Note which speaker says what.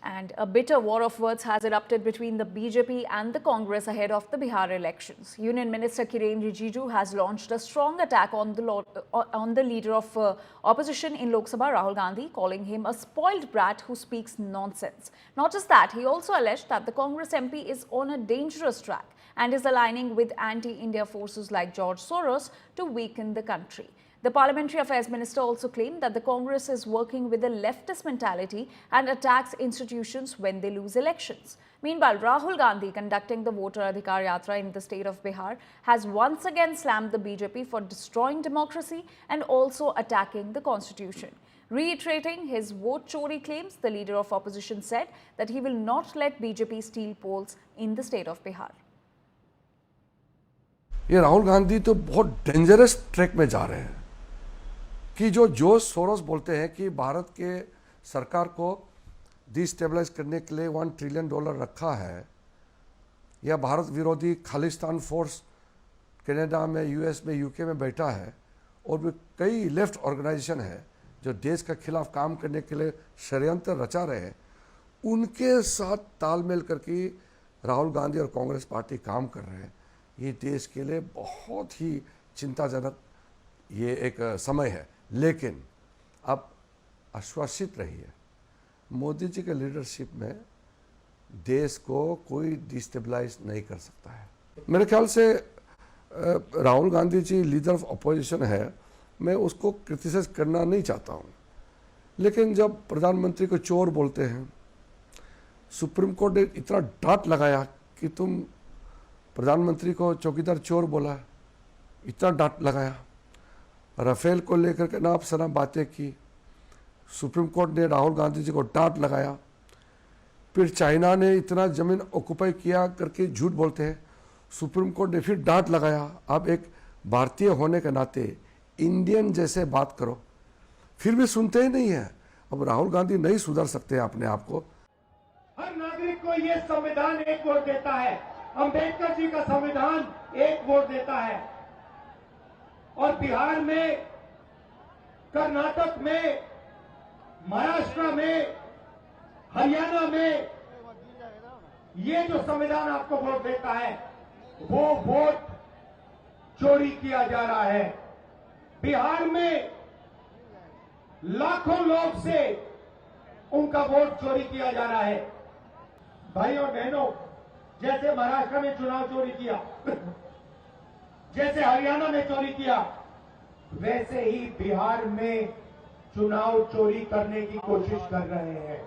Speaker 1: And a bitter war of words has erupted between the BJP and the Congress ahead of the Bihar elections. Union Minister Kiren Rijiju has launched a strong attack on the leader of opposition in Lok Sabha, Rahul Gandhi, calling him a spoiled brat who speaks nonsense. Not just that, he also alleged that the Congress MP is on a dangerous track and is aligning with anti-India forces like George Soros to weaken the country. The Parliamentary Affairs Minister also claimed that the Congress is working with a leftist mentality and attacks institutions when they lose elections. Meanwhile, Rahul Gandhi, conducting the Voter Adhikar Yatra in the state of Bihar, has once again slammed the BJP for destroying democracy and also attacking the constitution. Reiterating his vote chori claims, the leader of opposition said that he will not let BJP steal polls in the state of Bihar.
Speaker 2: ये राहुल गांधी तो बहुत dangerous track में जा रहे हैं कि जो George Soros बोलते हैं कि भारत के सरकार को डिस्टेबलाइज करने के लिए $1 ट्रिलियन रखा है, या भारत विरोधी खालिस्तान फोर्स कनाडा में, यूएस में, यूके में बैठा है, और भी कई लेफ्ट ऑर्गेनाइजेशन है जो देश के खिलाफ काम करने के लिए षड्यंत्र रचा रहे हैं, उनके साथ तालमेल करके राहुल गांधी और कांग्रेस पार्टी काम कर रहे हैं। ये देश के लिए बहुत ही चिंताजनक ये एक समय है, लेकिन अब आश्वासित रहिए, मोदी जी के लीडरशिप में देश को कोई डिस्टेबलाइज नहीं कर सकता है। मेरे ख्याल से Rahul Gandhi ji leader of opposition है, मैं उसको क्रिटिसाइज करना नहीं चाहता हूँ, लेकिन जब प्रधानमंत्री को चोर बोलते हैं, सुप्रीम कोर्ट ने इतना डांट लगाया कि तुम प्रधानमंत्री को चौकीदार चोर बोला, इतना डांट लगाया। राफेल को लेकर के नाप सना बातें की, सुप्रीम कोर्ट ने राहुल गांधी जी को डांट लगाया। फिर चाइना ने इतना जमीन ऑक्यूपाई किया करके झूठ बोलते हैं, सुप्रीम कोर्ट ने फिर डांट लगाया। अब एक भारतीय होने के नाते इंडियन जैसे बात करो, फिर भी सुनते ही नहीं है। अब राहुल गांधी नहीं सुधर सकते अपने आप को।
Speaker 3: हर नागरिक को ये संविधान एक वोट देता है, अंबेडकर जी का संविधान एक वोट देता है, और बिहार में, कर्नाटक में, महाराष्ट्र में, हरियाणा में ये जो संविधान आपको वोट देता है, वो वोट चोरी किया जा रहा है। बिहार में लाखों लोग से उनका वोट चोरी किया जा रहा है। भाई और बहनों, जैसे महाराष्ट्र में चुनाव चोरी किया, जैसे हरियाणा में चोरी किया, वैसे ही बिहार में चुनाव चोरी करने की कोशिश कर रहे हैं।